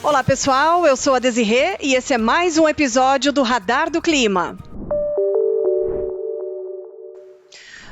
Olá pessoal, eu sou a Desirê e esse é mais um episódio do Radar do Clima.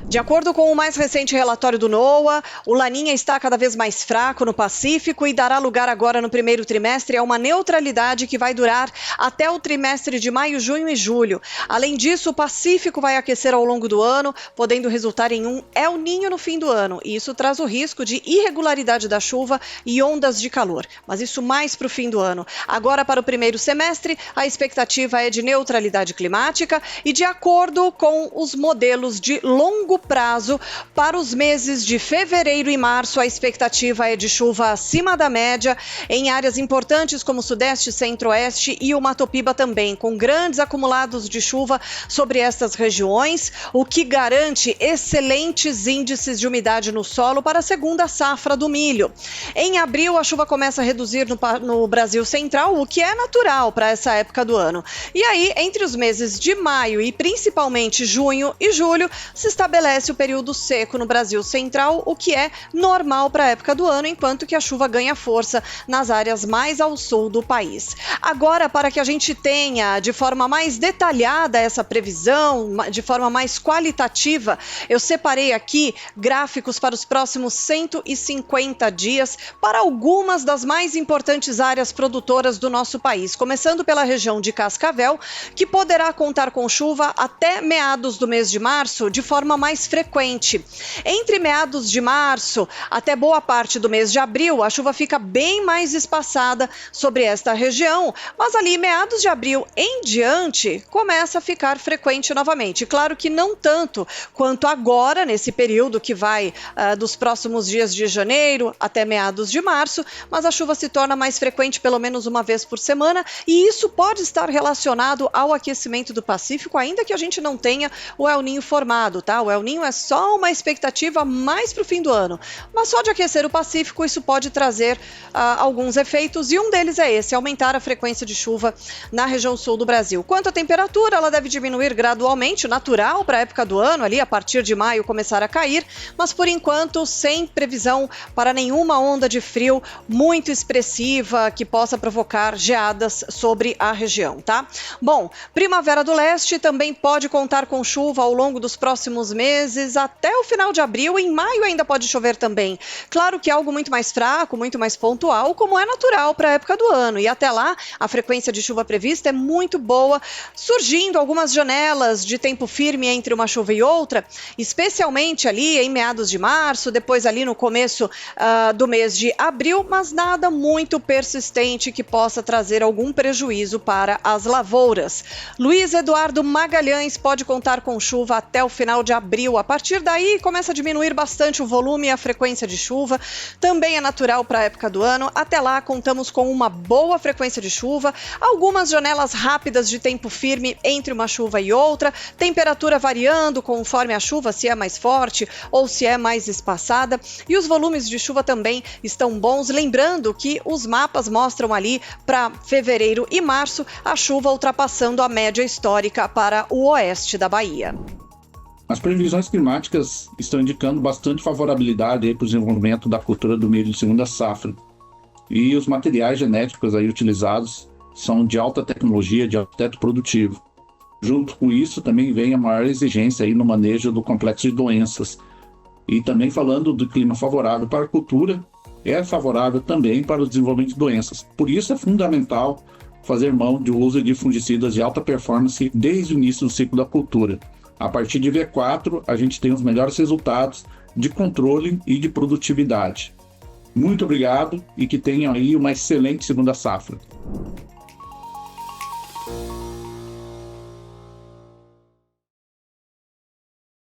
De acordo com o mais recente relatório do NOAA, o Laninha está cada vez mais fraco no Pacífico e dará lugar agora no primeiro trimestre a uma neutralidade que vai durar até o trimestre de maio, junho e julho. Além disso, o Pacífico vai aquecer ao longo do ano, podendo resultar em um El Niño no fim do ano. E isso traz o risco de irregularidade da chuva e ondas de calor. Mas isso mais para o fim do ano. Agora, para o primeiro semestre, a expectativa é de neutralidade climática e de acordo com os modelos de longo prazo, para os meses de fevereiro e março, a expectativa é de chuva acima da média em áreas importantes como o Sudeste, Centro-Oeste e o Mato Piba também, com grandes acumulados de chuva sobre estas regiões, o que garante excelentes índices de umidade no solo para a segunda safra do milho. Em abril, a chuva começa a reduzir no Brasil Central, o que é natural para essa época do ano. E aí, entre os meses de maio e principalmente junho e julho, se estabelece o período seco no Brasil Central, o que é normal para a época do ano, enquanto que a chuva ganha força nas áreas mais ao sul do país. Agora, para que a gente tenha de forma mais detalhada essa previsão, de forma mais qualitativa, eu separei aqui gráficos para os próximos 150 dias para algumas das mais importantes áreas produtoras do nosso país, começando pela região de Cascavel, que poderá contar com chuva até meados do mês de março, de forma mais frequente. Entre meados de março até boa parte do mês de abril, a chuva fica bem mais espaçada sobre esta região, mas ali meados de abril em diante começa a ficar frequente novamente. Claro que não tanto quanto agora, nesse período que vai dos próximos dias de janeiro até meados de março, mas a chuva se torna mais frequente pelo menos uma vez por semana e isso pode estar relacionado ao aquecimento do Pacífico, ainda que a gente não tenha o El Niño formado, tá? O El Niño é só uma expectativa mais para o fim do ano, mas só de aquecer o Pacífico isso pode trazer alguns efeitos e um deles é esse, aumentar a frequência de chuva na região sul do Brasil. Quanto à temperatura, ela deve diminuir gradualmente, natural para a época do ano, ali a partir de maio começar a cair, mas por enquanto sem previsão para nenhuma onda de frio muito expressiva que possa provocar geadas sobre a região, tá? Bom, Primavera do Leste também pode contar com chuva ao longo dos próximos meses, até o final de abril. Em maio ainda pode chover também. Claro que é algo muito mais fraco, muito mais pontual, como é natural para a época do ano. E até lá, a frequência de chuva prevista é muito boa, surgindo algumas janelas de tempo firme entre uma chuva e outra, especialmente ali em meados de março, depois ali no começo do mês de abril, mas nada muito persistente que possa trazer algum prejuízo para as lavouras. Luiz Eduardo Magalhães pode contar com chuva até o final de abril. A partir daí começa a diminuir bastante o volume e a frequência de chuva. Também é natural para a época do ano. Até lá contamos com uma boa frequência de chuva, algumas janelas rápidas de tempo firme entre uma chuva e outra, temperatura variando conforme a chuva, se é mais forte ou se é mais espaçada, e os volumes de chuva também estão bons. Lembrando que os mapas mostram ali para fevereiro e março a chuva ultrapassando a média histórica para o oeste da Bahia. As previsões climáticas estão indicando bastante favorabilidade para o desenvolvimento da cultura do milho de segunda safra. E os materiais genéticos aí utilizados são de alta tecnologia, de alto teto produtivo. Junto com isso, também vem a maior exigência aí no manejo do complexo de doenças. E também falando do clima favorável para a cultura, é favorável também para o desenvolvimento de doenças. Por isso é fundamental fazer mão do uso de fungicidas de alta performance desde o início do ciclo da cultura. A partir de V4, a gente tem os melhores resultados de controle e de produtividade. Muito obrigado e que tenham aí uma excelente segunda safra.